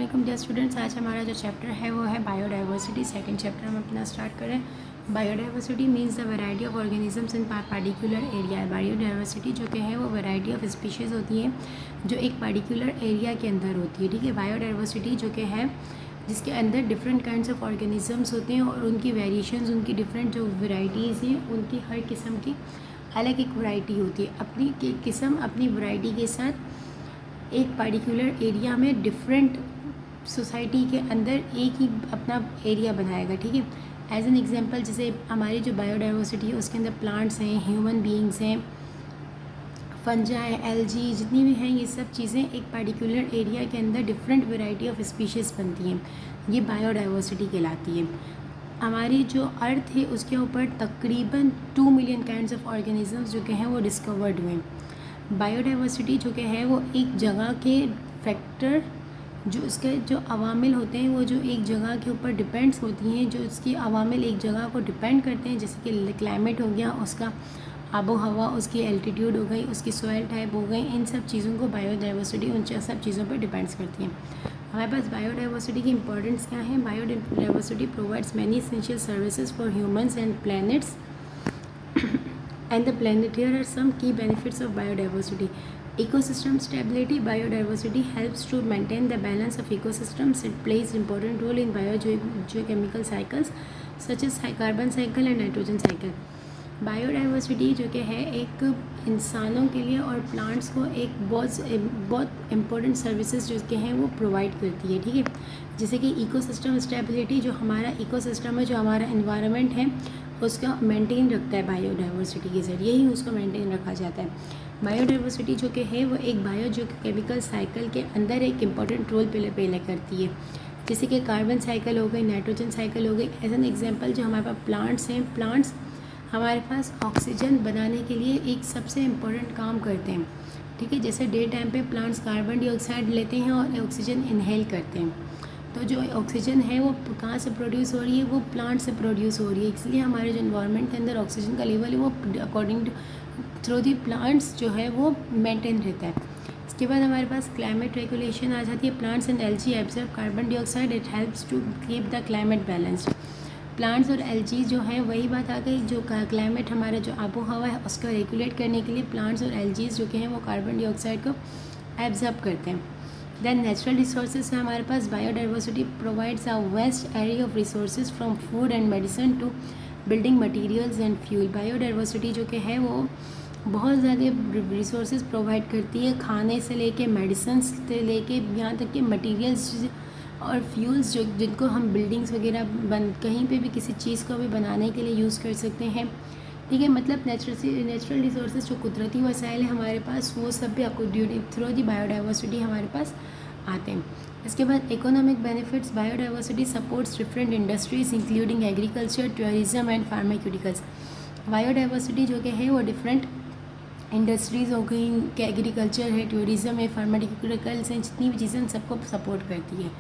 वालेकुम dear students. आज हमारा जो चैप्टर है वो है बायोडाइवर्सिटी। सेकंड चैप्टर हम अपना स्टार्ट करें। Biodiversity means the variety of organisms in particular area. Biodiversity जो कि है वो वैरायटी ऑफ स्पीशीज़ होती है जो एक पार्टिकुलर एरिया के अंदर होती है। ठीक है, बायोडाइवर्सिटी जो कि है जिसके अंदर डिफरेंट काइंड्स ऑफ ऑर्गेनिजम्स होते हैं और उनकी वेरिएशंस, उनकी डिफरेंट जो वैरायटीज़ हैं उनकी हर किस्म की अलग एक वैरायटी होती है। अपनी किस्म अपनी वैरायटी के साथ एक पर्टिकुलर एरिया में डिफरेंट सोसाइटी के अंदर एक ही अपना एरिया बनाएगा। ठीक है, एज एन एग्जांपल जैसे हमारी जो बायोडाइवर्सिटी है उसके अंदर प्लांट्स हैं, ह्यूमन बीइंग्स हैं, फंजाई, एल्गी, जितनी भी हैं ये सब चीज़ें एक पर्टिकुलर एरिया के अंदर डिफरेंट वैरायटी ऑफ स्पीशीज़ बनती हैं। ये बायोडाइवर्सिटी कहलाती है। हमारी जो अर्थ है उसके ऊपर तकरीबन 2 मिलियन काइंड्स ऑफ ऑर्गेनिजम्स जो कि हैं वो डिस्कवर्ड हुए हैं। बायोडाइवर्सिटी जो कि है वो एक जगह के फैक्टर जो उसके जो अवामिल होते हैं वो जो एक जगह के ऊपर डिपेंड्स होती हैं, जो उसकी अवामिल एक जगह को डिपेंड करते हैं, जैसे कि क्लाइमेट हो गया, उसका आबो हवा, उसकी एल्टीट्यूड हो गई, उसकी सॉइल टाइप हो गई, इन सब चीज़ों को बायोडाइवर्सिटी उन सब चीज़ों पर डिपेंड्स करती हैं। हमारे पास बायोडाइवर्सिटी की इंपॉर्टेंस क्या है? Biodiversity provides many essential services for humans and planets and the planet. Here are some key benefits of biodiversity. Ecosystem stability. Biodiversity helps to maintain the balance of ecosystems. It plays important role in biogeochemical cycles such as carbon cycle and nitrogen cycle. Biodiversity जो कि है एक इंसानों के लिए और plants को एक बहुत इम्पोर्टेंट सर्विसेज जो कि हैं वो प्रोवाइड करती है। ठीक है, जैसे कि इकोसिस्टम स्टेबिलिटी, जो हमारा इकोसिस्टम है, जो हमारा एनवायरनमेंट है उसका मेंटेन रखता है बायोडाइवर्सिटी के ज़रिए ही उसको मेंटेन रखा जाता है। बायोडाइवर्सिटी जो कि है वो एक बायोकेमिकल साइकिल के अंदर एक इम्पॉर्टेंट रोल प्ले करती है, जैसे कि कार्बन साइकिल हो गई, नाइट्रोजन साइकिल हो गई। एज एन एग्जांपल जो हमारे पास प्लांट्स हैं, प्लांट्स हमारे पास ऑक्सीजन बनाने के लिए एक सबसे इम्पोर्टेंट काम करते हैं। ठीक है, जैसे डे टाइम पे प्लांट्स कार्बन डाइऑक्साइड लेते हैं और ऑक्सीजन इनहेल करते हैं, तो जो ऑक्सीजन है वो कहाँ से प्रोड्यूस हो रही है? वो प्लांट से प्रोड्यूस हो रही है। इसलिए हमारे जो इन्वायरमेंट के अंदर ऑक्सीजन का लेवल है वो according to through the plants जो है वो मेंटेन रहता है। इसके बाद हमारे पास क्लाइमेट रेगुलेशन आ जाती है। Plants and algae absorb carbon dioxide, it helps to keep the climate balanced. Plants और एल्गी जो है वही बात आ गई, जो क्लाइमेट हमारा जो आबो हवा है उसको रेगुलेट करने के लिए प्लांट्स और एल्गीज जो कि हैं वो कार्बन डाइऑक्साइड को एब्जॉर्ब करते हैं। देन नेचुरल रिसोर्सेज है हमारे पास। Biodiversity provides a vast area of resources from food and medicine to building materials and fuel. Biodiversity जो कि है वो बहुत ज़्यादा रिसोर्सेज प्रोवाइड करती है, खाने से लेके मेडिसिन से लेके यहाँ तक कि मटेरियल्स और फ्यूल्स जो जिनको हम बिल्डिंग्स वगैरह कहीं पे भी किसी चीज़ को भी बनाने के लिए यूज़ कर सकते हैं। ठीक है, मतलब नेचुरल रिसोर्सेज जो कुदरती वसाइल है हमारे पास वो सब भी आपको थ्रू दी बायोडाइवर्सिटी हमारे पास आते हैं। इसके बाद economic benefits. Biodiversity supports different industries including agriculture, tourism and pharmaceuticals. Biodiversity जो कि है वो डिफरेंट इंडस्ट्रीज़ हो गई, एग्रीकल्चर है, टूरिज्म है, फार्मास्यूटिकल्स हैं, जितनी भी चीज़ें सबको सपोर्ट करती है।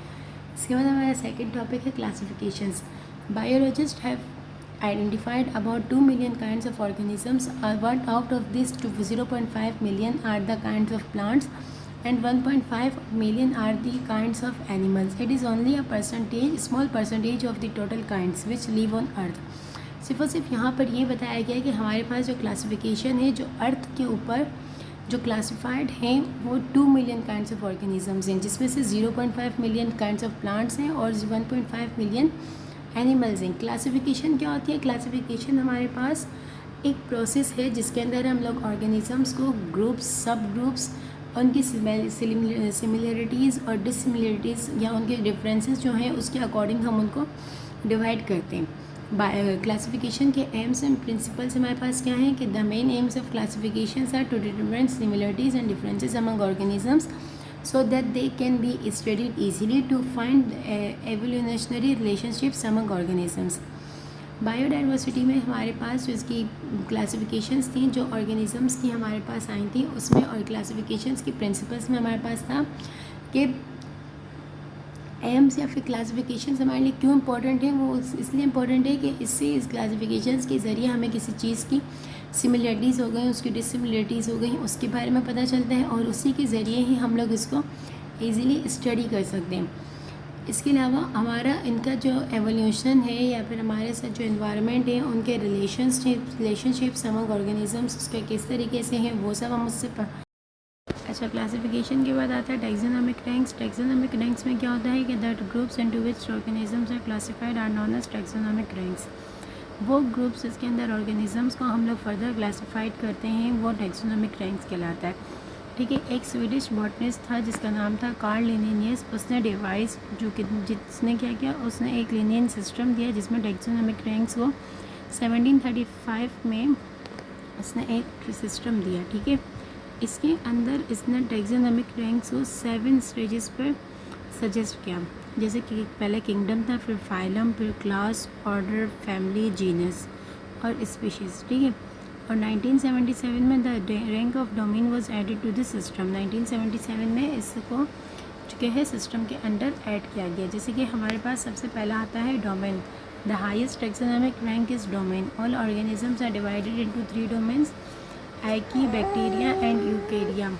इसके बाद हमारा सेकंड टॉपिक है classifications. Biologist have identified about 2 million kinds of organisms. One out of this 0.5 million are the kinds of plants and 1.5 million are the kinds of animals. It is only a small percentage of the total kinds which live on earth. सिर्फ और सिर्फ यहाँ पर ये बताया गया है कि हमारे पास जो क्लासिफिकेशन है जो अर्थ के ऊपर जो क्लासिफाइड हैं वो 2 मिलियन काइंड्स ऑफ ऑर्गेनिजम्स हैं, जिसमें से 0.5 मिलियन काइंड्स ऑफ प्लांट्स हैं और 1.5 मिलियन एनिमल्स हैं। क्लासिफिकेशन क्या होती है? क्लासिफिकेशन हमारे पास एक प्रोसेस है जिसके अंदर हम लोग ऑर्गेनिजम्स को ग्रुप्स, सब ग्रुप्स, उनकी सिमिलरिटीज़ और डिससिमिलरिटीज़ या उनके डिफरेंसेस जो हैं उसके अकॉर्डिंग हम उनको डिवाइड करते हैं। क्लासिफिकेशन के एम्स एंड प्रिंसिपल्स हमारे पास क्या हैं कि the main aims of classification are to determine similarities and differences among organisms so that they can be studied easily to find evolutionary relationships among organisms. Biodiversity में हमारे पास जो इसकी classifications थी जो ऑर्गेनिजम्स की हमारे पास आई थी उसमें और क्लासिफिकेशंस की प्रिंसिपल्स में हमारे पास था कि एम्स या फिर क्लासिफिकेशंस हमारे लिए क्यों इंपॉर्टेंट है। वो इसलिए इम्पॉर्टेंट है कि इससे इस क्लासिफिकेशंस के ज़रिए हमें किसी चीज़ की सिमिलरिटीज़ हो गई, उसकी डिससिमिलरिटीज़ हो गई, उसके बारे में पता चलता है और उसी के ज़रिए ही हम लोग इसको ईज़िली स्टडी कर सकते हैं। इसके अलावा हमारा इनका जो एवोल्यूशन है या फिर हमारे साथ जो इन्वायरमेंट है उनके रिलेशनशिप्स अमंग ऑर्गेनिजम्स उसके किस तरीके से हैं वो सब हम उससे अच्छा, क्लासिफिकेशन के बाद आता है टैक्सोनॉमिक रैंक्स। टैक्सोनॉमिक रैंक्स में क्या होता है कि that groups into which organisms are classified are known as taxonomic ranks. वो ग्रुप्स इसके अंदर ऑर्गेनिजम्स को हम लोग फर्दर क्लासिफाइड करते हैं वो टैक्सोनॉमिक रैंक्स कहलाता है। ठीक है, एक स्वीडिश बॉटनिस्ट था जिसका नाम था कार्ल लिनेनियस। उसने डिवाइस जो कि जिसने क्या किया, उसने एक लिनियन सिस्टम दिया जिसमें टैक्सोनॉमिक रैंक्स को 1735 में उसने एक सिस्टम दिया। ठीक है, इसके अंदर इसने टैक्सोनॉमिक रैंक्स को 7 स्टेजेस पर सजेस्ट किया, जैसे कि पहले किंगडम था, फिर फाइलम, फिर क्लास, ऑर्डर, फैमिली, जीनस और स्पीशीज़। ठीक है, और 1977 में the rank of domain was added to the system. 1977 में इसको जो है सिस्टम के अंडर ऐड किया गया। जैसे कि हमारे पास सबसे पहला आता है domain. The highest taxonomic rank is domain. All organisms are divided into 3 domains, आइकी, बैक्टीरिया एंड यूकेरिया।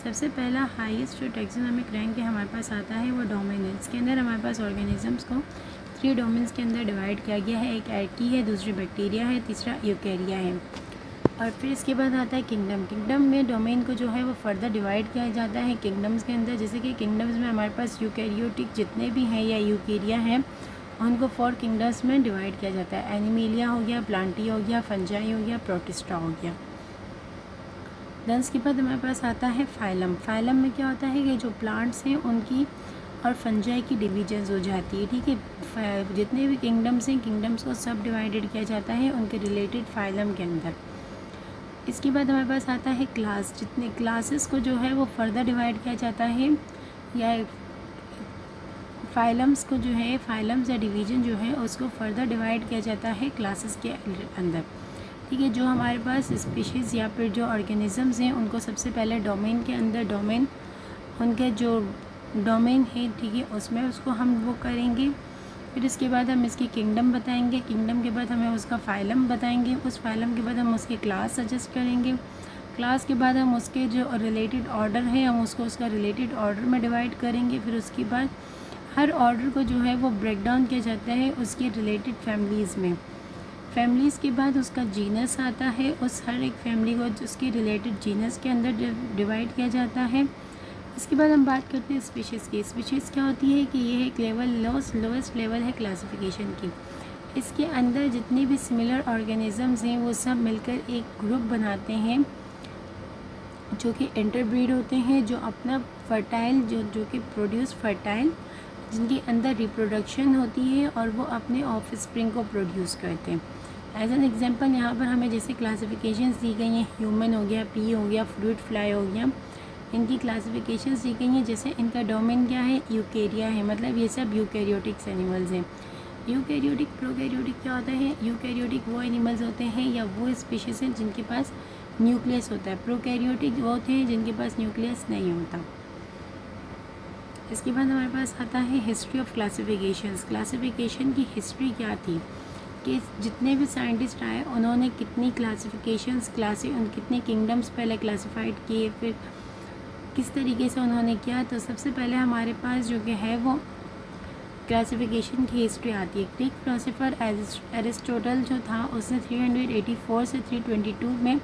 सबसे पहला हाईएस्ट जो टैक्सोनॉमिक रैंक है हमारे पास आता है वो डोमेन है। इसके अंदर हमारे पास ऑर्गेनिजम्स को 3 डोमेन्स के अंदर डिवाइड किया गया है। एक आइकी है, दूसरी बैक्टीरिया है, तीसरा यूकेरिया है। और फिर इसके बाद आता है किंगडम। किंगडम में डोमेन को जो है वो फर्दर डिवाइड किया जाता है किंगडम्स के अंदर। जैसे कि किंगडम्स में हमारे पास यूकैरियोटिक जितने भी हैं या यूकेरिया हैं उनको 4 किंगडम्स में डिवाइड किया जाता है। एनिमेलिया हो गया, प्लांटी हो गया, फंजाई हो गया, प्रोटिस्टा हो गया। देन इसके बाद हमारे पास आता है फाइलम। फाइलम में क्या होता है कि जो प्लांट्स हैं उनकी और फंजाई की डिवीजन्स हो जाती है। ठीक है, जितने भी किंगडम्स हैं किंगडम्स को सब डिवाइडेड किया जाता है उनके रिलेटेड फाइलम के अंदर। इसके बाद हमारे पास आता है क्लास। जितने क्लासेस को जो है वो फर्दर डिवाइड किया जाता है या फाइलम्स को जो है फाइलम्स या डिवीज़न जो है उसको फर्दर डिवाइड किया जाता है क्लासेस के अंदर। ठीक है, जो हमारे पास स्पीशीज़ या फिर जो ऑर्गेनिजम्स हैं उनको सबसे पहले डोमेन के अंदर डोमेन उनके जो डोमेन है, ठीक है, उसमें उसको हम वो करेंगे। फिर इसके बाद हम इसकी किंगडम बताएंगे। किंगडम के बाद हमें उसका फाइलम बताएंगे। उस फाइलम के बाद हम उसके क्लास सजेस्ट करेंगे। क्लास के बाद हम उसके जो रिलेटेड ऑर्डर है हम उसको उसका रिलेटेड ऑर्डर में डिवाइड करेंगे। फिर उसके बाद हर ऑर्डर को जो है वो ब्रेक डाउन किया जाता है उसके रिलेटेड फैमिलीज़ में। फैमिलीज़ के बाद उसका जीनस आता है, उस हर एक फैमिली को उसके रिलेटेड जीनस के अंदर डिवाइड किया जाता है। इसके बाद हम बात करते हैं स्पीशीज़ की। स्पीशीज़ क्या होती है कि ये एक लेवल लोएस्ट लेवल है क्लासिफिकेशन की। इसके अंदर जितने भी सिमिलर ऑर्गेनिजम्स हैं वो सब मिलकर एक ग्रुप बनाते हैं जो कि इंटरब्रीड होते हैं, जो अपना फर्टाइल जो कि प्रोड्यूस फर्टाइल जिनके अंदर रिप्रोडक्शन होती है और वो अपने ऑफ स्प्रिंग को प्रोड्यूस करते हैं। एज एन एग्जांपल यहाँ पर हमें जैसे क्लासिफिकेशंस दी गई हैं, ह्यूमन हो गया, पी हो गया, फ्रूट फ्लाई हो गया, इनकी क्लासिफिकेशंस दी गई हैं। जैसे इनका डोमेन क्या है, यूकेरिया है, मतलब ये सब यूकेरियोटिक्स एनिमल्स हैं। यूकेरियोटिक प्रोकैरियोटिक क्या होता है, यूकेरियोटिक वो एनिमल्स होते हैं या वो स्पीशीज़ हैं जिनके पास न्यूक्लियस होता है। प्रोकैरियोटिक वो होते हैं जिनके पास न्यूक्लियस नहीं होता। इसके बाद हमारे पास आता है हिस्ट्री ऑफ क्लासिफिकेशंस। क्लासिफिकेशन की हिस्ट्री क्या थी कि जितने भी साइंटिस्ट आए उन्होंने कितनी क्लासिफिकेशंस कितने किंगडम्स पहले क्लासिफाइड किए, फिर किस तरीके से उन्होंने किया। तो सबसे पहले हमारे पास जो कि है वो क्लासिफिकेशन की हिस्ट्री आती है। ग्रीक फिलोसोफर एरिस्टोटल जो था उसने 384 से 322 में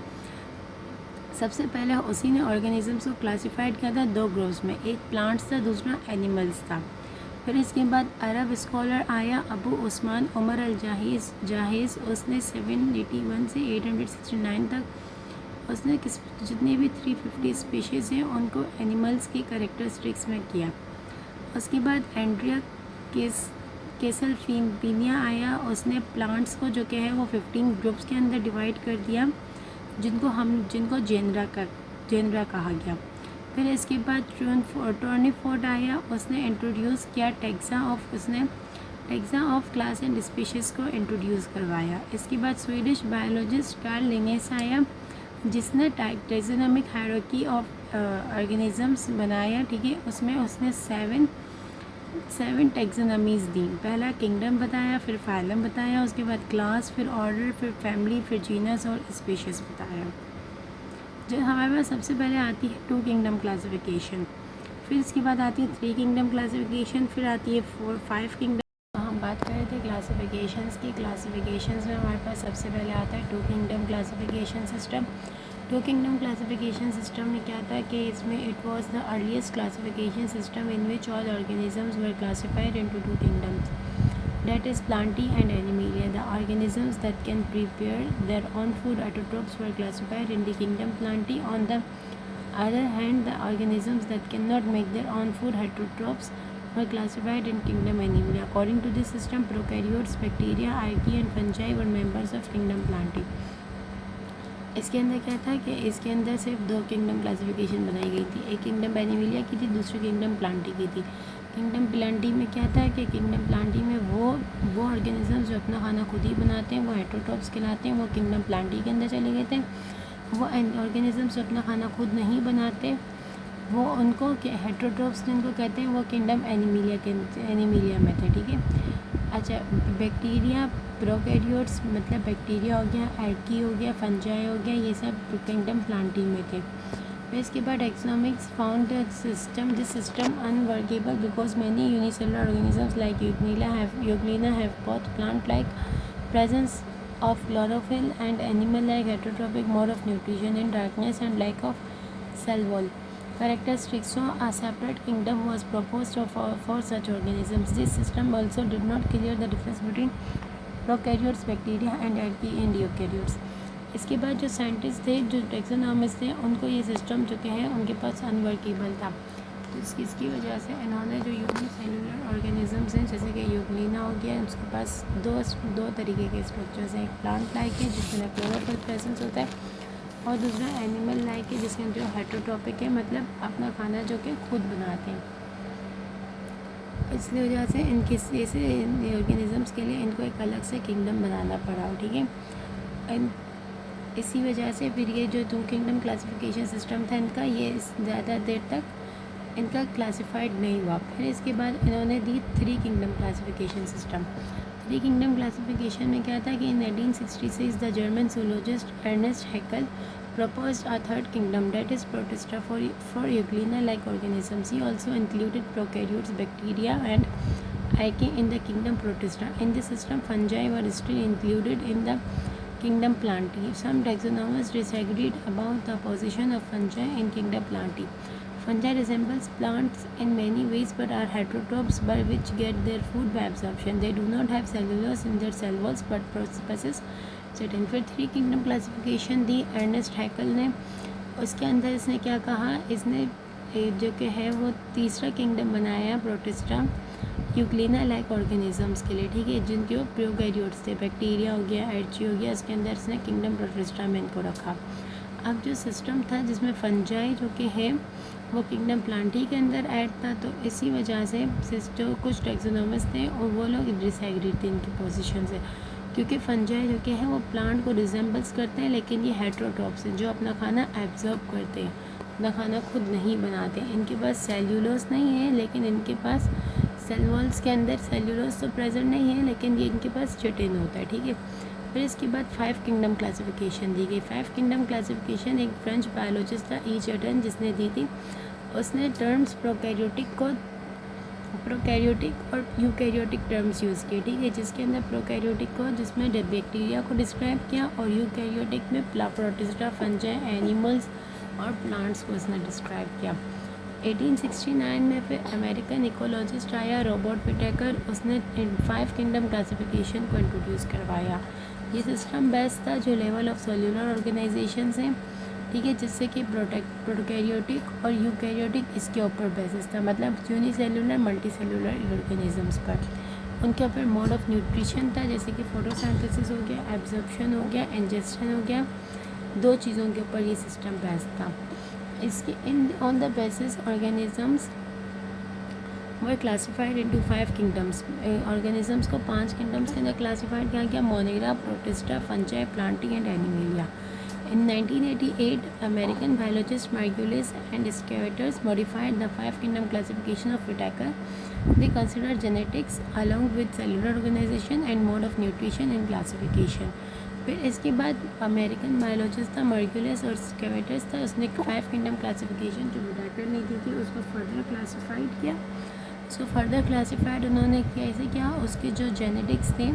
सबसे पहले उसी ने ऑर्गेनिजम्स को क्लासिफाइड किया था 2 ग्रुप्स में, एक प्लांट्स था, दूसरा एनिमल्स था। फिर इसके बाद अरब स्कॉलर आया अबू उस्मान उमर अल जाहिज़, उसने 781 से 869 तक उसने जितने भी 350 स्पीशीज़ हैं उनको एनिमल्स के कैरेक्टरिस्टिक्स में किया। उसके बाद एंड्रिया केसलफीनिया आया, उसने प्लांट्स को जो कि है वो 15 ग्रुप्स के अंदर डिवाइड कर दिया जिनको जेनरा कहा गया। फिर इसके बाद टोर्नीफोर्ड आया, उसने इंट्रोड्यूस किया taxa of class and species को इंट्रोड्यूस करवाया। इसके बाद स्वीडिश बायोलॉजिस्ट कार्ल लिनेस आया जिसने टैक्सोनॉमिक हायरार्की ऑफ ऑर्गेनिजम्स बनाया। ठीक है, उसमें उसने 7 टैक्सोनॉमीज़ दी। पहला किंगडम बताया, फिर फाइलम बताया, उसके बाद क्लास, फिर ऑर्डर, फिर फैमिली, फिर जीनस और स्पीशीज़ बताया। जो हमारे पास सबसे पहले आती है 2 किंगडम क्लासिफिकेशन। फिर इसके बाद आती है 3 किंगडम क्लासिफिकेशन, फिर आती है 5 किंगडम। हम बात कर रहे थे क्लासिफिकेशंस की। क्लासिफिकेशंस में हमारे पास सबसे पहले आता है 2 kingdom classification system. 2 kingdom classification system में क्या था कि इसमें it was the earliest classification system in which all organisms were classified into 2 kingdoms, that is Plantae and Animalia. The organisms that can prepare their own food autotrophs were classified in the kingdom Plantae. On the other hand, the organisms that cannot make their own food heterotrophs were classified in kingdom Animalia. According to this system, prokaryotes, bacteria, archaea and fungi were members of kingdom Plantae. इसके अंदर क्या था कि इसके अंदर सिर्फ 2 kingdom classification बनाई गई थी। एक किंगडम एनिमिलिया की थी, दूसरी किंगडम प्लांटी की थी। किंगडम प्लांटी में क्या था कि किंगडम प्लांटी में वो ऑर्गेनिजम्स जो अपना खाना खुद ही बनाते हैं वो हेटरोट्रॉप्स कहलाते हैं, वो किंगडम प्लांटी के अंदर चले गए थे। वो ऑर्गेनिजम्स जो अपना खाना खुद नहीं बनाते वो उनको हेटरोट्रॉप्स जिनको कहते हैं वो किंगडम एनिमिलिया में थे। ठीक है। अच्छा, बैक्टीरिया, प्रोकैरियोट्स मतलब बैक्टीरिया हो गया, आर्की हो गया, फंजाई हो गया, ये सब किंगडम प्लांटी में थे। फिर इसके बाद taxonomists found this system unworkable because many unicellular organisms like euglena have both plant like presence of chlorophyll and animal-like heterotrophic mode of nutrition in darkness and lack of cell wall characteristics. So a separate kingdom was proposed for such organisms. This system also did not clear the difference between prokaryotes, bacteria and archaea and eukaryotes. इसके बाद जो scientist थे, जो taxonomist थे, उनको ये system जो है उनके पास अनवर्केबल था। तो इसकी वजह से इन्होंने जो यूनिसेलुलर ऑर्गेनिजम्स हैं जैसे कि यूग्लिना हो गया, उसके पास दो तरीके के स्ट्रक्चर्स हैं। एक प्लांट लाइक है जिसमें क्लोरोफिल प्रेजेंस होता है, और दूसरा एनिमल लाइक है जिसमें जो हेटरोट्रॉपिक है, मतलब अपना खाना जो कि खुद बनाते हैं। इसलिए वजह से इनके ऐसे ऑर्गेनिजम्स के लिए इनको एक अलग से किंगडम बनाना पड़ा। ठीक है। इसी वजह से फिर ये जो 2 किंगडम क्लासिफिकेशन सिस्टम था इनका, ये ज़्यादा देर तक इनका क्लासिफाइड नहीं हुआ। फिर इसके बाद इन्होंने दी 3 kingdom classification system. 3 kingdom classification में क्या था कि in 1866 the German zoologist Ernst Haeckel proposed a third kingdom, that is Protista, for euglena-like organisms. He also included prokaryotes, bacteria and archaea in the kingdom Protista. In this system, fungi were still included in the kingdom Plantae. Some taxonomists disagreed about the position of fungi in kingdom Plantae. Fungi resembles plants in many ways but are heterotrophs by which get their food by absorption. They do not have cellulose in their cell walls but possess certain. फिर 3 kingdom classification दी Ernest हैकल ने। उसके अंदर इसने क्या कहा, इसने जो कि है वो तीसरा किंगडम बनाया प्रोटिस्टा यूग्लिना लाइक ऑर्गेनिजम्स के लिए। ठीक है, जिनके वो प्रोकैरियोट्स थे, बैक्टीरिया हो गया, आर्ची हो गया, इसके अंदर इसने किंगडम प्रोटिस्टा में इनको रखा। अब जो सिस्टम था जिसमें फंजाई जो कि है वो किंगडम प्लांटी के अंदर ऐड था, तो इसी वजह से जो कुछ टैक्सोनॉमिस्ट थे और वो लोग डिसएग्री थे इनकी पोजीशन से, क्योंकि फंजाई जो कि है वो प्लांट को रिजेंबल्स करते हैं, लेकिन ये हेटरोट्रॉप्स हैं जो अपना खाना एब्जॉर्ब करते हैं, अपना खाना खुद नहीं बनाते। इनके पास सेल्यूलोस नहीं है, लेकिन इनके पास सेल वॉल्स के अंदर सेल्यूलोस तो प्रेजेंट नहीं है, लेकिन ये इनके पास चिटिन होता है। ठीक है। फिर इसके बाद 5 किंगडम क्लासिफिकेशन दी गई। 5 किंगडम क्लासिफिकेशन एक फ्रेंच बायोलॉजिस्ट था ई चिटिन जिसने दी थी। उसने टर्म्स प्रोकैरियोटिक और यूकैरियोटिक टर्म्स यूज़ किए। ठीक है, जिसके अंदर प्रोकैरियोटिक को जिसमें बैक्टीरिया को डिस्क्राइब किया, और यूकैरियोटिक में प्रोटिस्टा, फंजाई, एनिमल्स और प्लांट्स को उसने डिस्क्राइब किया। 1869 में फिर अमेरिकन इकोलॉजिस्ट आया रॉबर्ट विटेकर, उसने 5 किंगडम क्लासिफिकेशन को इंट्रोड्यूस करवाया। ये सिस्टम बेस्ड था जो लेवल ऑफ सेल्यूलर ऑर्गेनाइजेशंस हैं। ठीक है, जिससे कि प्रोकैरियोटिक और यूकैरियोटिक इसके ऊपर बेसिस था, मतलब यूनिसेलुलर मल्टीसेलुलर ऑर्गेनिजम्स पर। उनके ऊपर मोड ऑफ न्यूट्रिशन था, जैसे कि फोटोसिंथेसिस हो गया, एब्जॉर्प्शन हो गया, इंजेक्शन हो गया, 2 चीज़ों के ऊपर ये सिस्टम बेस्ड था। इसके on the basis organisms were classified into 5 kingdoms. Organisms को 5 किंगडम्स के अंदर क्लासिफाइड किया गया, Monera, protista, fungi, Plantae and animalia. In 1988, American biologist Margulis and Scaveters modified the 5 kingdom classification of Whitaker. They considered genetics along with cellular organization and mode of nutrition in classification. फिर इसके बाद American biologist था मर्क्यूलियस और स्केवेटस था, उसने 5 kingdom classification जो बुडाकर ने दी थी उसको फर्दर क्लासिफाइड किया। सो फर्दर क्लासिफाइड उन्होंने कैसे किया, उसके जो जेनेटिक्स थे,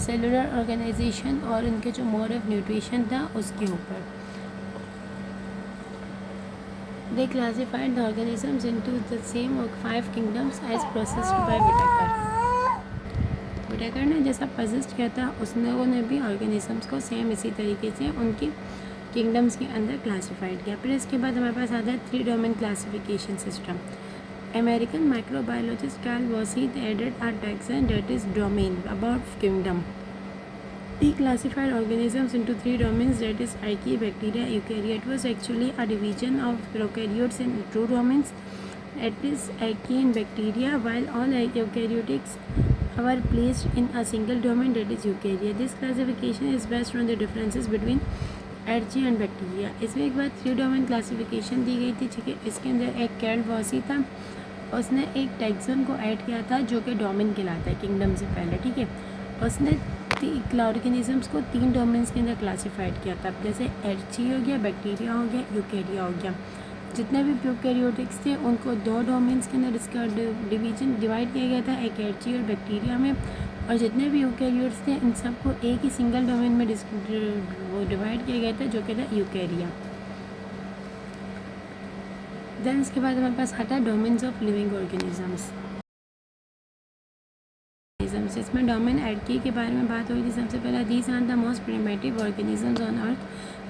सेलुलर ऑर्गेनाइजेशन और उनके जो मोड ऑफ न्यूट्रिशन था उसके ऊपर। They classified the organisms into the same 5 kingdoms as processed by Whittaker. Whittaker ने जैसा persist किया था उसने भी organisms को सेम इसी तरीके से उनकी kingdoms के अंदर classified किया। फिर इसके बाद हमारे पास आता है 3 domain classification system. American microbiologist Carl Vossith added a taxon that is domain about kingdom. He classified organisms into 3 domains, that is archaea, bacteria, eukarya. It was actually a division of prokaryotes in 2 domains, that is archaea and bacteria, while all eukaryotics were placed in a single domain, that is eukarya. This classification is based on the differences between archaea and bacteria. इसमें एक बार 3 domain classification दी गई थी, ठीक है। इसके अंदर एक कैर्ल वॉसी था, उसने एक टैक्सोन को ऐड किया था जो कि डोमेन कहलाता है किंगडम से पहले, ठीक है। उसने ऑर्गेनिजम्स को 3 डोमेन्स के अंदर क्लासिफाइड किया था, जैसे आर्चिया हो गया, बैक्टीरिया हो गया, यूकेरिया हो गया। जितने भी प्रोकैरियोटिक्स थे उनको 2 डोमेन्स के अंदर इसका डिवीजन डिवाइड किया गया था, एक आर्चिया और बैक्टीरिया में, और जितने भी यूकेरियोट्स थे इन सबको एक ही सिंगल डोमेन में डिवाइड किया गया था जो कि था यूकेरिया। देन इसके बाद हमारे पास आता है डोमेन्स ऑफ लिविंग ऑर्गेनिजम्स। इसमें डोमेन आर्की के बारे में बात हुई थी। सबसे पहला, these are the most primitive organisms on earth,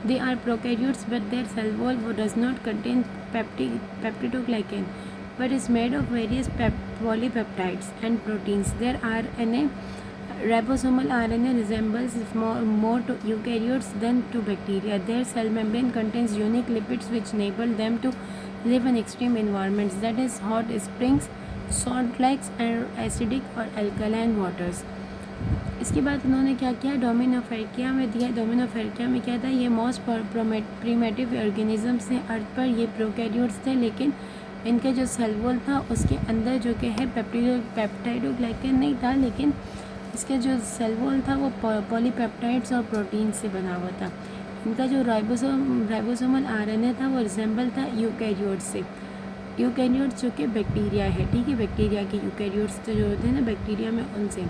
they are prokaryotes but their cell wall does not contain peptidoglycan but is made of various polypeptides and proteins. Their RNA ribosomal RNA resembles more to eukaryotes than to bacteria. Their cell membrane contains unique lipids which enable them to live in extreme environments, that is hot springs, salt lakes and acidic और alkaline waters. इसके बाद उन्होंने क्या किया, domain of archaea में दिया। Domain of archaea में क्या था, ये मोस्ट प्रीमेटिव ऑर्गेनिजम्स थे अर्थ पर, ये प्रोकैरियोट्स थे, लेकिन इनका जो सेल वॉल था उसके अंदर जो कि है पेप्टाइडोग्लाइकेन नहीं था, लेकिन इसके जो सेल वॉल था वो पॉलीपेप्टाइड्स और प्रोटीन से बना हुआ था। इनका जो राइबोसोमल RNA था वो रिजेंबल था यूकैरियोट्स से। यूकैरियोट्स जो कि बैक्टीरिया है, ठीक है, बैक्टीरिया के यूकैरियोट्स तो जो होते हैं ना बैक्टीरिया में, उनसे।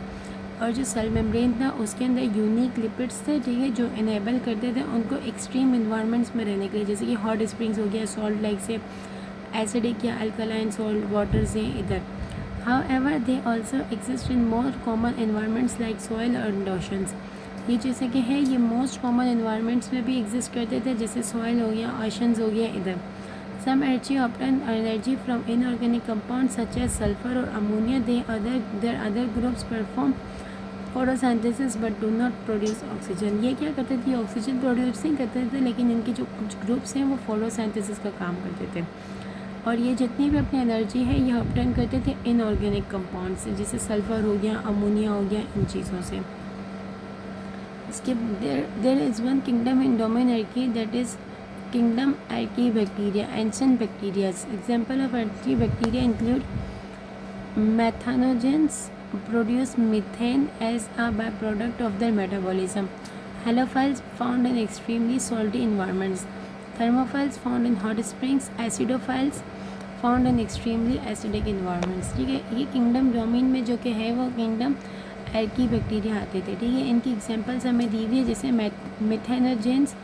और जो सेल मेम्ब्रेन था उसके अंदर यूनिक लिपिड्स थे, ठीक है, जो इनेबल करते थे उनको एक्सट्रीम इन्वायरमेंट्स में रहने के लिए, जैसे कि हॉट स्प्रिंग्स हो गया, सॉल्ट लेक से, एसिडिक या अल्कलाइन सॉल्ट वाटर से इधर। However they also exist in more common environments like soil और ओशंस। ये जैसे कि है ये मोस्ट कॉमन इन्वायरमेंट्स में भी एग्जिस्ट करते थे, जैसे सॉइल हो गया, ओशंस हो गया इधर। Some archaea obtain energy from inorganic compounds such as sulfur or ammonia. Their other groups perform photosynthesis but do not produce oxygen. ये क्या करते थे, ऑक्सीजन प्रोड्यूस नहीं करते थे, लेकिन इनके जो कुछ ग्रुप्स हैं वो फोटोसिंथेसिस का काम करते थे। और ये जितनी भी अपनी एनर्जी है ये ऑब्टेन करते थे इनऑर्गेनिक कंपाउंड से, जैसे सल्फर हो गया, अमोनिया हो गया, इन चीज़ों से। इसके there is one kingdom in domain archaea, that is Kingdom Archaebacteria. Ancient bacteria. Example of Archaebacteria include methanogens, produce methane as a byproduct of their metabolism. Halophiles found in extremely salty environments. Thermophiles found in hot springs. Acidophiles found in extremely acidic environments. ठीक है, ये kingdom domain में जो कि है वो kingdom archaebacteria आते थे, ठीक है। इनकी एग्जांपल्स हमें दी हुई है, जैसे मिथेनोजेंस,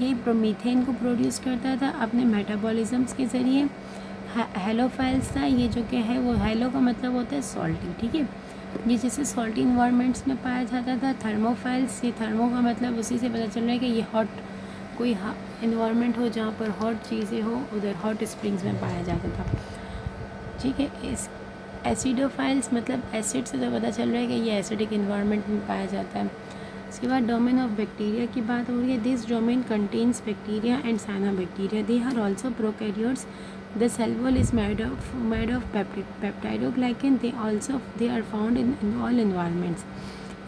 ये मीथेन को प्रोड्यूस करता था अपने मेटाबॉलिज्म्स के ज़रिए। हेलोफाइल्स था, ये जो कि है वो हेलो का मतलब होता है सॉल्टी, ठीक है, ये जैसे सॉल्टी इन्वायरमेंट्स में पाया जाता था। थर्मोफाइल्स, ये थर्मो का मतलब उसी से पता चल रहा है कि ये हॉट कोई इन्वायरमेंट हो जहाँ पर हॉट चीज़ें हो, उधर हॉट स्प्रिंग्स में पाया जाता था, ठीक है। इस एसिडोफाइल्स मतलब एसिड से तो पता चल रहा है कि ये एसिडिक इन्वायरमेंट में पाया जाता है। इसके बाद डोमेन ऑफ बैक्टीरिया की बात हो रही है। This domain contains bacteria and cyanobacteria, they are also prokaryotes. The cell wall is made of peptidoglycan, they are found in all environments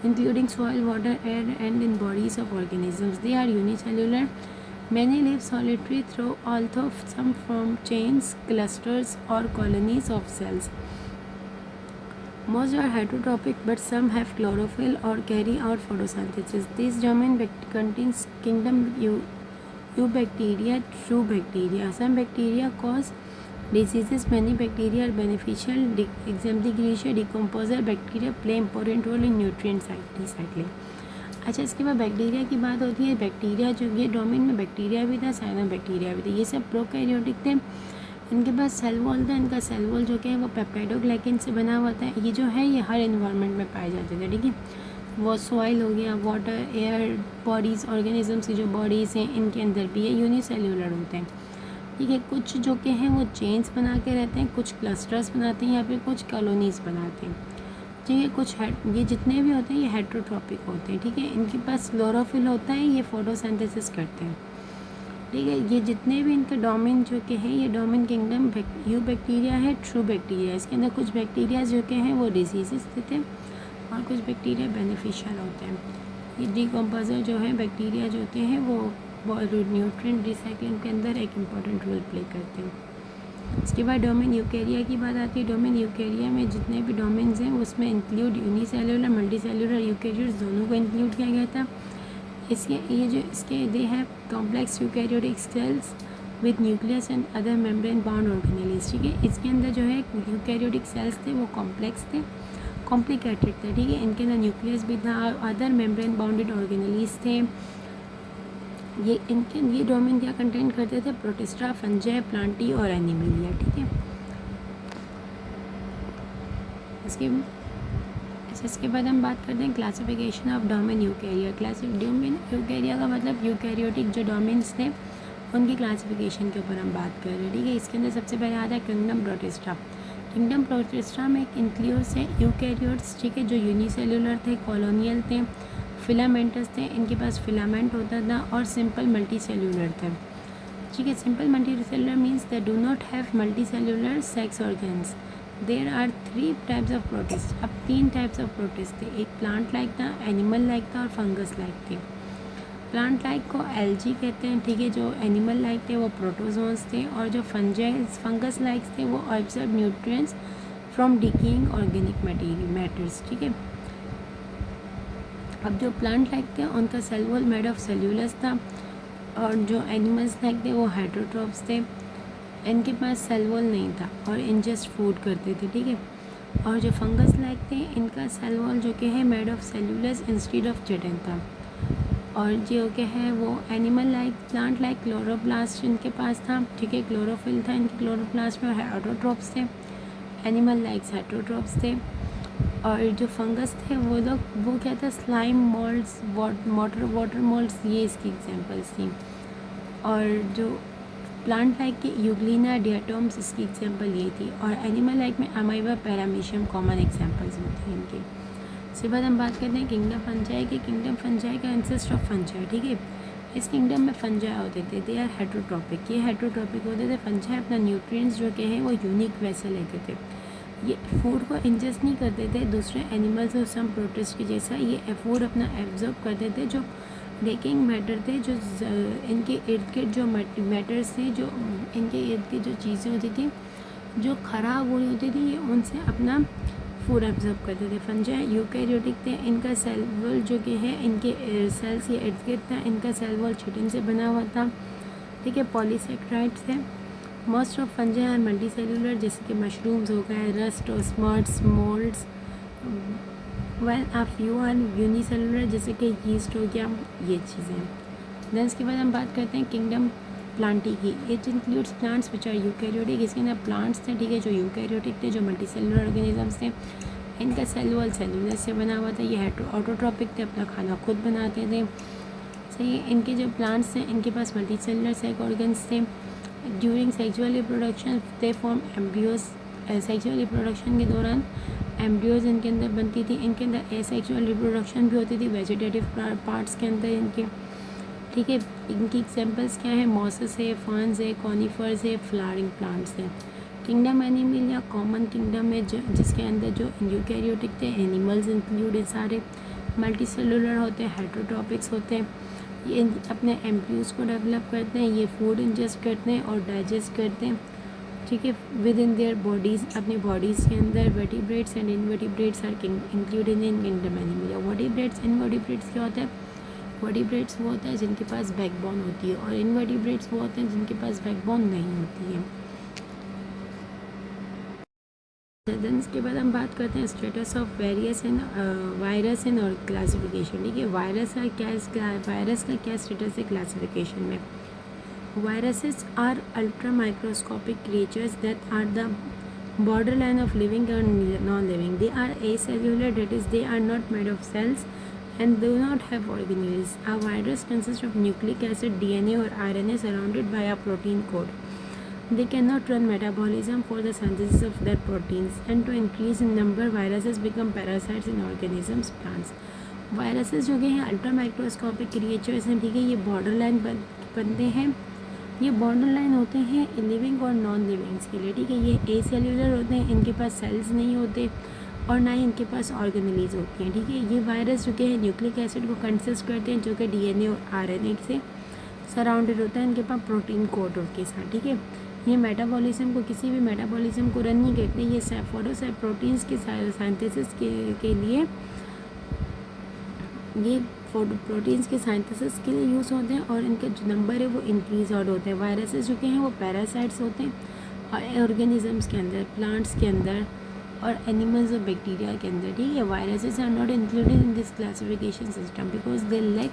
including soil, water, air and in bodies of organisms. They are unicellular. Many live solitary although some form chains, clusters or colonies of cells. Most are heterotropic, but some have chlorophyll or carry out photosynthesis. This domain contains kingdom Eubacteria, true bacteria. Some bacteria cause diseases. Many bacteria are beneficial. Exemplification decomposer bacteria play important role in nutrient recycling. अच्छा, इसके बाद bacteria की बात होती है. Bacteria जो ये domain में बैक्टीरिया भी था, साइनोबैक्टीरिया भी था. ये सब प्रोकैरियोटिक थे. इनके पास सेल वॉल था. इनका सेल वॉल जो क्या है वो पेप्टाइडोग्लाइकेन से बना हुआ था. ये जो है ये हर इन्वायरमेंट में पाए जाते थे. ठीक है, वो सॉइल हो गया, वाटर, एयर, बॉडीज़, ऑर्गेनिजम्स की जो बॉडीज़ हैं इनके अंदर भी ये यूनिसेल्यूलर होते हैं. ठीक है, कुछ जो के हैं वो चेन्स बना के रहते हैं, कुछ क्लस्टर्स बनाते हैं या फिर कुछ कॉलोनीज़ बनाते हैं. ठीक है, कुछ ये जितने भी होते हैं ये हेट्रोट्रॉपिक होते हैं. ठीक है, इनके पास क्लोरोफिल होता है, ये फोटोसिंथेसिस करते हैं. ठीक है, ये जितने भी इनका डोमेन जो के हैं ये डोमेन किंगडम यूबैक्टीरिया है, ट्रू बैक्टीरिया. इसके अंदर कुछ बैक्टीरिया जो के हैं वो डिजीजेस देते हैं और कुछ बैक्टीरिया बेनिफिशियल होते हैं. ये डिकम्पोजर जो है बैक्टीरिया जो होते हैं वो न्यूट्रिएंट रिसाइकलिंग के अंदर एक इम्पॉर्टेंट रोल प्ले करते हैं. इसके बाद डोमेन यूकैरिया की बात आती है. डोमेन यूकैरिया में जितने भी डोमेन्स हैं उसमें इंक्लूड यूनिसेल्युलर, मल्टीसेल्युलर यूकैरियोट्स दोनों को इंक्लूड किया गया था. इसके ये जो इसके दे हैं complex eukaryotic cells with nucleus and other membrane bound organelles. ठीक है, इसके अंदर जो है यूकैरियोटिक सेल्स थे वो कॉम्प्लेक्स थे, कॉम्प्लिकेटेड थे. ठीक है, इनके अंदर न्यूक्लियस भी था और अदर मेम्ब्रेन बाउंडेड ऑर्गेनेल्स थे. ये डोमेन क्या कंटेंट करते थे? प्रोटिस्टा, फंजाई, प्लांटी और एनिमिलिया. ठीक है, इसके बाद हम बात करते हैं क्लासिफिकेशन ऑफ डोमेन यूकैरिया. डोमेन यूकैरिया का मतलब यूकैरियोटिक जो डोमेन्स थे उनकी क्लासिफिकेशन के ऊपर हम बात कर रहे हैं. ठीक है, इसके अंदर सबसे पहले आता है किंगडम प्रोटिस्टा. किंगडम प्रोटिस्टा में इंक्लूड्स है यूकैरियोट्स. ठीक है, जो यूनिसेल्युलर थे, कॉलोनियल थे, फिलामेंटस थे, इनके पास फिलामेंट होता था और सिंपल मल्टी सेल्यूलर थे. ठीक है, simple multi cellular means they do not have multi cellular sex organs. There are 3 types of protist. अब 3 टाइप्स ऑफ प्रोटिस्ट थे. एक प्लांट लाइक था, एनिमल लाइक था और फंगस लाइक थे. प्लांट लाइक को एल्जी कहते हैं. ठीक है, जो एनिमल लाइक थे वो प्रोटोजोन्स थे और जो फंगस लाइक थे वो observe nutrients from decaying organic matters. ठीक है, अब जो प्लांट लाइक थे उनका सेल वॉल मेड ऑफ सेल्यूलस था और जो एनिमल्स लाइक थे वो हेटरोट्रॉप्स थे. इनके पास सेल वॉल नहीं था और इंजस्ट फूड करते थे. ठीक है, और जो फंगस लाइक थे इनका सेल वॉल जो कि है made of cellulose instead of chitin था. और जो कि है वो animal like, plant like chloroplast इनके पास था. ठीक है, क्लोरोफिल था इनके क्लोरोप्लास्ट में, हेटरोट्रॉप्स थे. एनिमल लाइक्स हेटरोट्रॉप्स थे. और जो फंगस थे वो क्या था? स्लाइम मोल्ड्स, वाटर मोल्ड्स, ये इसकी एग्जांपल्स थी. और जो प्लांट लाइक के यूग्लिना, डियाटोम्स, इसकी एग्जांपल ये थी. और एनिमल लाइक में अमाइबा, पैरामीशियम कॉमन एग्जांपल्स होते हैं इनके. इसके बाद हम बात करते हैं किंगडम फंजाई की. किंगडम फंजाई का इंसेस्ट ऑफ फंजाई. ठीक है, इस किंगडम में फंजाई होते थे. They are heterotrophic. ये हेटरोट्रॉपिक होते थे. फंजाई अपना न्यूट्रिएंट्स जो के हैं वो यूनिक वे से लेते थे. ये फूड को इंजेस्ट नहीं करते थे दूसरे एनिमल्स और सम प्रोटिस्ट के जैसा. ये फूड अपना एब्जॉर्ब करते थे. जो डेकिंग मैटर थे, जो इनके इर्द गिर्द जो मैटर्स थे, जो इनके इर्द गिर्द जो चीज़ें होती थी जो ख़राब हुई होती थी, ये उनसे अपना फूड एब्जॉर्ब करते थे. फंजाई यूकैरियोटिक थे. इनका सेल वॉल जो कि है इनके सेल्स ये इर्द गिर्द था. इनका सेल वॉल चिटिन से बना हुआ था. ठीक है, पॉलीसेक्राइड्स थे. Most of fungi are multi cellular, जैसे कि मशरूम्स हो गए, रस्ट और smuts, moulds. Well a few are unicellular, जैसे कि यीस्ट हो गया, ये चीज़ें. देन इसके बाद हम बात करते हैं किंगडम प्लांटी की. It includes plants which are eukaryotic. इसके अंदर प्लांट्स थे. ठीक है, जो यूकैरियोटिक थे, जो मल्टी सेल्युलर ऑर्गेनिजम्स थे. इनका सेल वॉल सेल्यूलर से बना हुआ था. ये ऑटोट्रॉपिक थे, अपना खाना खुद बनाते थे. सही है, इनके जो प्लांट्स थे इनके पास मल्टी सेल्युलर सेक ऑर्गन्स थे. During sexual reproduction they form embryos. Sexual reproduction के दौरान एम्ब्रियोज इनके अंदर बनती थी. इनके अंदर एसेक्सुअल रिप्रोडक्शन भी होती थी वेजिटेटिव पार्ट्स के अंदर इनके. ठीक है, इनकी एग्जांपल्स क्या है? मॉसेस है, फर्न्स है, कॉनिफर्स है, फ्लावरिंग प्लांट्स है. किंगडम एनिमलिया कॉमन किंगडम है जिसके अंदर जो यूकैरियोटिक थे एनिमल्स इंक्लूड है सारे. मल्टी सेलुलर होते हैं, हेटरोट्रॉपिक्स होते हैं. ये अपने एम्ब्रियोज को डेवलप करते हैं. ये फूड इंजेस्ट करते हैं और डाइजेस्ट करते हैं. ठीक है, विद इन देयर बॉडीज़, अपने बॉडीज़ के अंदर। Vertebrates and invertebrates are included in kingdom animal. Vertebrates, invertebrates क्या होता है? वर्टिब्रेट्स वो होता है जिनके पास बैकबोन होती है, और इनवर्टिब्रेट्स वो होते हैं जिनके पास बैकबोन नहीं होती है। देन इसके बाद हम बात करते हैं status of various and virus and और क्लासिफिकेशन। ठीक है, वायरस का क्या स्टेटस है क्लासिफिकेशन में? Viruses are ultramicroscopic creatures that are the borderline of living and non-living. They are acellular, that is, they are not made of cells and do not have organelles. A virus consists of nucleic acid, DNA or RNA surrounded by a protein coat. They cannot run metabolism for the synthesis of their proteins, and to increase in number, viruses become parasites in organisms, plants. Viruses जो कि हैं ultra microscopic creatures हैं, ठीक है, ये border line बनते हैं। ये बॉर्डर लाइन होते हैं लिविंग और नॉन लिविंग्स के लिए, ठीक है। ये ए सेल्यूलर होते हैं, इनके पास सेल्स नहीं होते और ना ही इनके पास ऑर्गेनेलीज होती हैं, ठीक है। ये वायरस जो कि है न्यूक्लिक एसिड को कंसिस्ट करते हैं, जो कि डीएनए और आरएनए से सराउंडेड होता है, इनके पास प्रोटीन कोड के साथ, ठीक है। ये मेटाबॉलिज्म को, किसी भी मेटाबॉलिज्म को रन नहीं करते। ये फोटोसाइट प्रोटीन्स के साइंथेसिस के लिए, ये प्रोटीन्स के साइंथेसिस के लिए यूज़ होते हैं, और इनका जो नंबर है वो इंक्रीज आउट होता है। वायरसेस जो कि हैं वो पैरासाइट्स होते हैं और ऑर्गेनिजम्स के अंदर, प्लांट्स के अंदर और एनिमल्स और बैक्टीरिया के अंदर, ठीक है। Viruses are not included in this classification system because they lack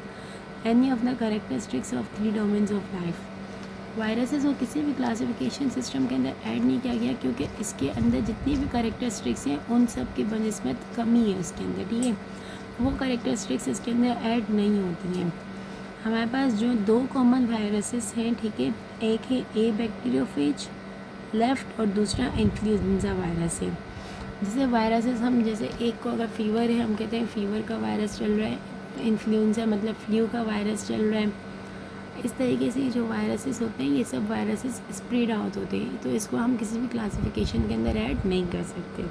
any of the characteristics of 3 domains of life. Viruses को किसी भी क्लासिफिकेशन सिस्टम के अंदर ऐड नहीं किया गया, क्योंकि इसके अंदर जितनी भी कैरेक्टरिस्टिक्स हैं उन सब की बनस्बत कमी है उसके अंदर, ठीक है। वो कैरेक्टरिस्टिक्स इसके अंदर ऐड नहीं होती हैं। हमारे पास जो 2 कॉमन वायरसेस हैं, ठीक है, एक है ए बैक्टीरियोफेज लेफ़्ट और दूसरा इन्फ्लुएंजा वायरस है। जैसे वायरसेस हम, जैसे एक को अगर फीवर है, हम कहते हैं फीवर का वायरस चल रहा है, इन्फ्लुएंजा मतलब फ्लू का वायरस चल रहा है। इस तरीके से जो वायरसेस होते हैं ये सब वायरसेस स्प्रेड आउट होते हैं, तो इसको हम किसी भी क्लासिफिकेशन के अंदर ऐड नहीं कर सकते।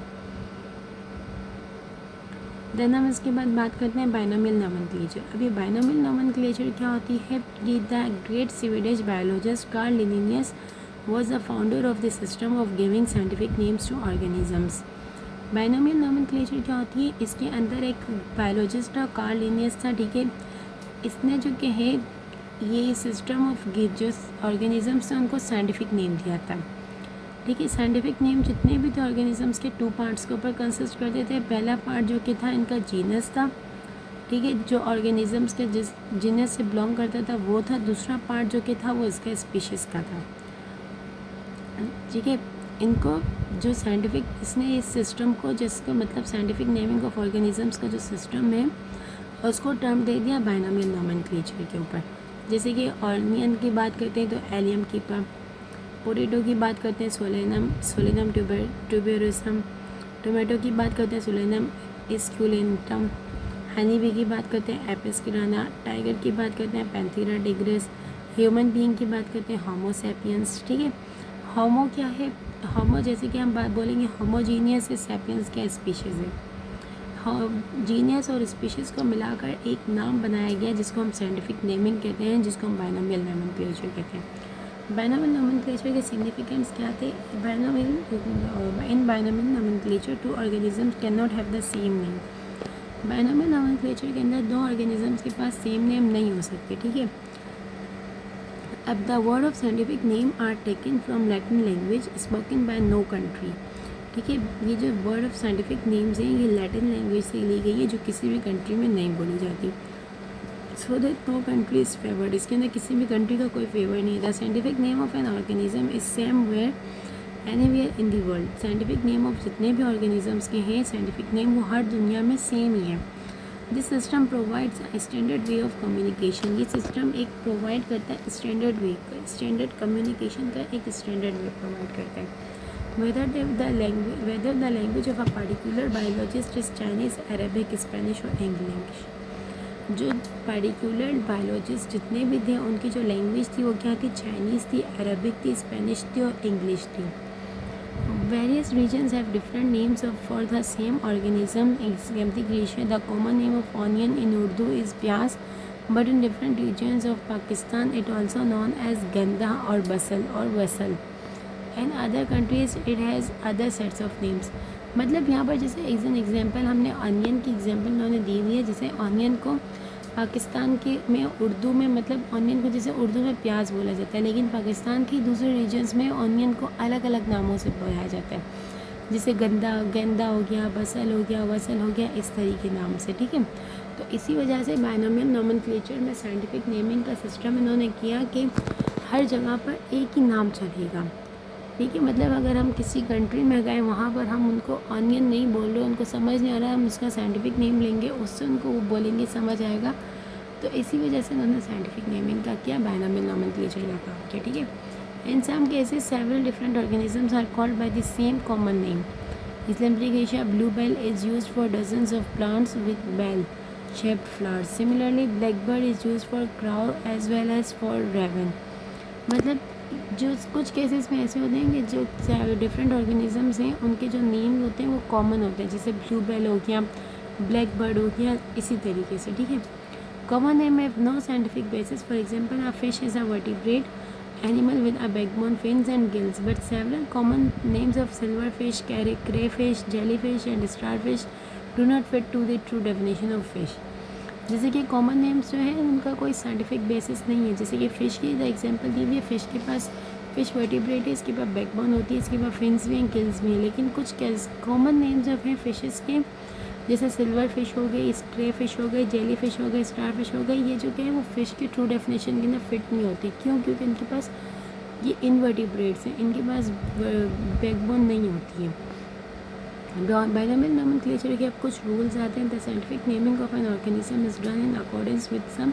देन हम इसके बाद बात करते हैं बाइनोमियल नोमेनक्लेचर। अब ये बाइनोमियल नोमेनक्लेचर क्या होती है? The great Swedish biologist Karl Linnaeus was the founder of the system of giving scientific names to organisms. Binomial nomenclature क्या होती है? इसके अंदर एक बायोलॉजिस्ट था, कार्ल लिनियस था, ठीक है। इसने जो कि है ये सिस्टम ऑफ जो ऑर्गेनिजम्स थे उनको साइंटिफिक नेम दिया था, ठीक है। साइंटिफिक नेम जितने भी थे ऑर्गेनिजम्स के 2 पार्ट्स के ऊपर कंसिस्ट करते थे। पहला पार्ट जो कि था इनका जीनस था, ठीक है, जो ऑर्गेनिजम्स के जिस जीनस से बिलोंग करता था वो था। दूसरा पार्ट जो कि था वो इसका स्पीशीज़ का था, ठीक है। इनको जो साइंटिफिक, इसने इस सिस्टम को, जिसको मतलब साइंटिफिक नेमिंग ऑफ ऑर्गेनिजम्स का जो सिस्टम है उसको टर्म दे दिया बाइनोमियल नोमेनक्लेचर के ऊपर। जैसे कि ऑनियन की बात करते हैं तो एलियम कीपर, पोटैटो की बात करते हैं सोलेनम ट्यूबेरोसम, टोमेटो की बात करते हैं सोलेनम एस्कुलेंटम, हनी बी की बात करते हैं एपिस किराना, टाइगर की बात करते हैं पैंथेरा टिग्रिस, ह्यूमन बीइंग की बात करते हैं होमो सैपियंस, ठीक है। होमो क्या है? होमो जैसे कि हम बात बोलेंगे होमोजीनियस है, सैपियंस क्या स्पीशीज़ है। जीनियस और स्पीशीज़ को मिलाकर एक नाम बनाया गया जिसको हम साइंटिफिक नेमिंग कहते हैं, जिसको हम बाइनोमियल नोमेनक्लेचर कहते हैं। बाइनोमियल नोमेनक्लेचर के सिग्निफिकेंस क्या थे? In binomial nomenclature 2 organisms can not have the same name. Binomial nomenclature के अंदर 2 ऑर्गेनिजम्स के पास सेम नेम नहीं हो सकते, ठीक है। अब the word of scientific name are taken from Latin language spoken by no country, ठीक है। ये जो वर्ड ऑफ साइंटिफिक नेम्स हैं ये लैटिन लैंग्वेज से ली गई है जो किसी भी कंट्री में नहीं बोली जाती। So that no country is favoured, इसके अंदर किसी भी कंट्री का कोई फेवर नहीं है। The scientific name of an organism is same where anywhere in the world. Scientific name of जितने भी ऑर्गेनिजम्स के हैं साइंटिफिक नेम वो हर दुनिया में सेम ही है। This system provides a standard way of communication. ये सिस्टम एक प्रोवाइड करता है स्टैंडर्ड वे, स्टैंडर्ड कम्युनिकेशन का एक स्टैंडर्ड वे प्रोवाइड करता है। whether the language of a particular biologist is Chinese, Arabic, Spanish or English। जो पार्टिकुलर बायोलॉजिस्ट जितने भी थे उनकी जो लैंग्वेज थी वो क्या थी? चाइनीज़ थी, अरबिक थी, स्पेनिश थी और इंग्लिश थी। Various regions have different names for the same organism. Exemplification: the common name of onion in Urdu is pyaz, but in different regions of Pakistan it also known as ganda or basal or wasal. And other countries it has other sets of names. मतलब यहाँ पर जैसे as an example हमने onion की example उन्होंने दी हुई है। जैसे ऑनियन को पाकिस्तान के में उर्दू में मतलब ऑनियन को जैसे उर्दू में प्याज बोला जाता है, लेकिन पाकिस्तान की दूसरे रीजन्स में ऑनियन को अलग अलग नामों से बुलाया जाता है, जैसे गेंदा हो गया, बसल हो गया, वसल हो गया, इस तरीके नाम से। ठीक है, तो इसी वजह से बायनोमियल नोमेनक्लेचर में साइंटिफिक नेमिंग का सिस्टम इन्होंने किया कि हर जगह पर एक ही नाम चलेगा। ठीक है, मतलब अगर हम किसी कंट्री में गए वहाँ पर हम उनको ऑनियन नहीं बोल रहे, उनको समझ नहीं आ रहा, हम उसका साइंटिफिक नेम लेंगे, उससे उनको वो बोलेंगे, समझ आएगा। तो इसी वजह से उन्होंने साइंटिफिक नेमिंग का किया, बायनोमियल नोमेनक्लेचर का काम किया। ठीक है, in some cases several different organisms are called by the same common name. Exemplification, bluebell is used for dozens of plants with bell-shaped flowers. Similarly, blackbird is used for crow as well as for raven. मतलब जो कुछ cases में ऐसे होते हैं कि जो different organisms हैं उनके जो नेम होते हैं वो कॉमन होते हैं, जैसे ब्लूबेल हो गया, ब्लैक बर्ड हो गया, इसी तरीके से। ठीक है, common name have no scientific basis. For example, a fish is a vertebrate animal with a backbone, fins and gills, but several common names of silverfish, crayfish, jellyfish and starfish do not fit to the true definition of fish. जैसे कि common names जो है उनका कोई scientific basis नहीं है। जैसे कि फ़िश की एग्जांपल दी हुई है, फ़िश के पास फिश वर्टिब्रेट है, इसके पास बैकबोन होती है, इसके पास फिन्स भी हैं, गिल्स भी हैं, लेकिन कुछ कॉमन नेम्स जो हैं फिशेस के, जैसे सिल्वर फिश हो गई, स्ट्रे फिश हो गई, जेली फिश हो गई, स्टार फिश हो गई, ये जो क्या है वो फ़िश की ट्रू डेफिनेशन के अंदर फिट नहीं होती। क्यों? क्योंकि इनके पास ये इनवर्टिब्रेट्स हैं, इनके पास बैकबोन नहीं होती है। बायनोमियल नोमेनक्लेचर के अब कुछ रूल्स आते हैं। The scientific naming of an organism is done in accordance with some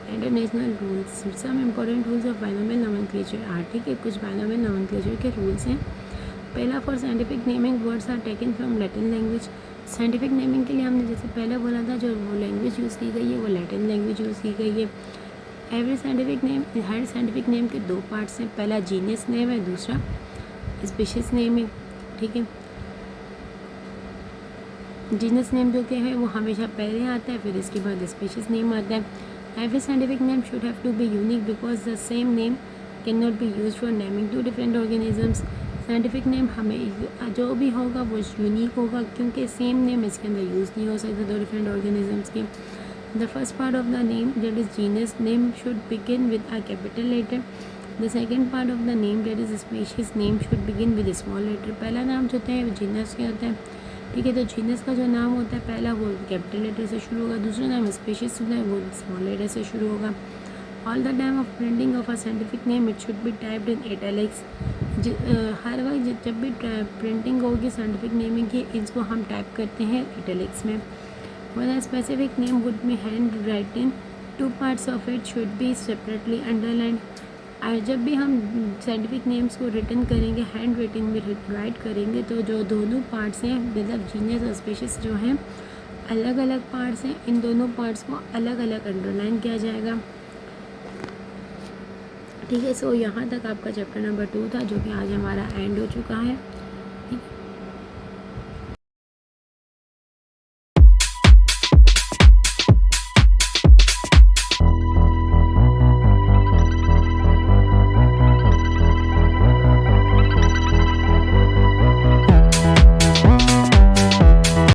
international rules. Some important rules of binomial nomenclature are. ठीक है, कुछ बायनोमियल नोमेनक्लेचर के रूल्स हैं। पहला, for scientific naming words are taken from Latin language. साइंटिफिक नेमिंग के लिए हमने जैसे पहले बोला था, जो वो लैंग्वेज यूज़ की गई है वो लैटिन लैंग्वेज यूज़ की गई है। एवरी साइंटिफिक नेम, हर साइंटिफिक नेम के दो पार्ट्स हैं, पहला जीनियस नेम है, दूसरा स्पीशीज़ नेम है। ठीक है, जीनस नेम जो क्या है वो हमेशा पहले आता है, फिर इसके बाद स्पीशीज़ नेम आता है। Every scientific name should have to be unique because the same name can not be use for naming two different organisms. Scientific name हमें जो भी होगा वो यूनिक होगा, क्योंकि सेम नेम इसके अंदर यूज़ नहीं हो सकता दो डिफरेंट ऑर्गेनिजम्स के। The first part of the name that is genus name should begin with a capital letter. The second part of the name that is species name should begin with small letter. पहला नाम जो होता है वो genus के होता है। ठीक है, तो जीनस का जो नाम होता है पहला वो कैपिटल लेटर से शुरू होगा, दूसरा नाम स्पीशीज़ होता है वो स्मॉल लेटर से शुरू होगा। All the time of printing of a scientific name it should be typed in italics. हर वक्त जब भी प्रिंटिंग होगी साइंटिफिक नेमिंग की, इसको हम टाइप करते हैं इटैलिक्स में। When a specific name would be hand writing, two parts of it should B separately underlined. जब भी हम साइंटिफिक नेम्स को रिटन करेंगे, हैंड राइटिंग में राइट करेंगे, तो जो दोनों पार्ट्स हैं मतलब जीनियस और स्पीशीज़ जो हैं अलग अलग पार्ट्स हैं, इन दोनों पार्ट्स को अलग अलग अंडरलाइन किया जाएगा। ठीक है, सो यहाँ तक आपका चैप्टर नंबर 2 था, जो कि आज हमारा एंड हो चुका है।